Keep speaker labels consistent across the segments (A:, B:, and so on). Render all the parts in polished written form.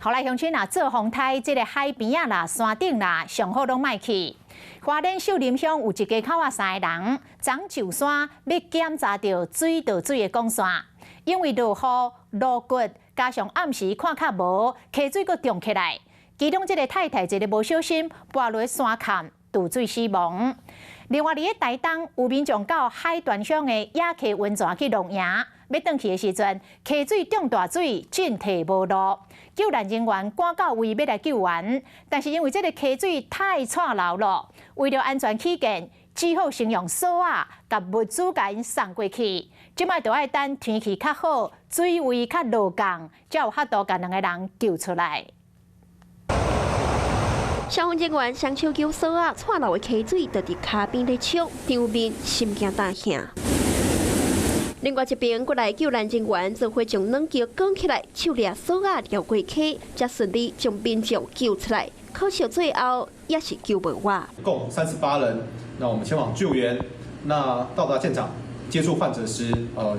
A: 后来乡亲啊做风台，即个海边啊啦、山顶啦，上好拢莫去。花莲秀林乡有一家口啊3个人，昨上山要检查到水倒水的管线，因为落雨、落骨，加上暗时看较无，溪水阁涨起来。其中一个太太一个无小心，跌落山坎，倒水死亡。另外，伫台东有民众到海端乡的野溪温泉去露营，要转去的时阵，溪水涨大水，进退无路。救援人员赶到位要来救援，但是因为这个溪水太错漏了，为了安全起见，只好先用扫啊，甲物资甲因送过去。即摆就要等天气较好，水位较落降，才有法度甲2个人救出来。
B: 消防人员双手救扫啊，错漏的溪水就伫骹边咧冲，场面心惊胆吓。另外一边，过来救援人员则会将软桥扛起来，手掠扫啊绕过溪，才顺利将民众救出来。可惜最后也是救不活。
C: 共38人，那我们前往救援。那到达现场接触患者时，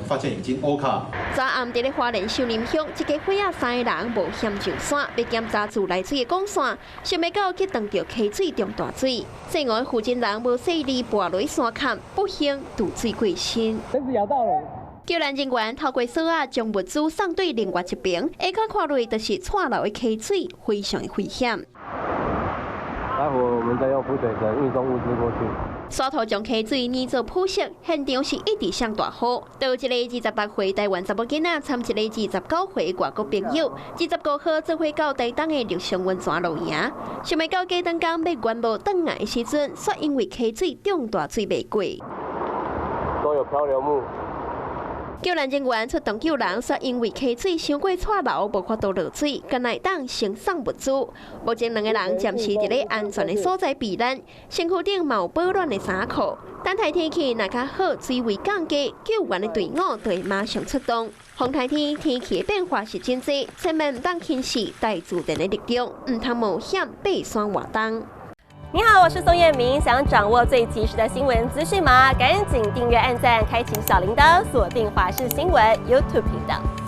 C: 发现已经欧卡。
B: 昨暗伫咧花莲秀林乡，一家伙仔3个人冒险上山，要检查自来水的管线，想袂到去撞到溪水中大水。最后负责人无细力跌落山坎，不幸渡水过身。
D: 绳子咬到了。
B: 救援人员透过扫啊，将物资送对另外一边，下骹看落就是错漏的溪水，非常的危险。
D: 待会我们再用浮水车运送物资过去。
B: 沙土将溪水捏做铺设，现场是一直上大雨。有一个26岁台湾查某囡仔，参一个29岁外国朋友，25号做伙到台东的绿松温泉露营，想袂到过灯工要原路转来的时阵，却因为溪水涨大水未过。
D: 都有漂流木。
B: 救援人员出动救人，却因为溪水伤过错漏，无法度落水，干来当先送物资。目前2个人暂时伫咧安全的所在避难，身躯顶有保暖的衫裤。等待天气若较好，水位降低，救援的队伍就会马上出动。风台天天气的变化是真济，千万唔当轻视大自然的力量，唔通冒险爬山活动。
E: 你好，我是宋彦明。想掌握最及时的新闻资讯吗？赶紧订阅、按赞、开启小铃铛，锁定华视新闻 YouTube 频道。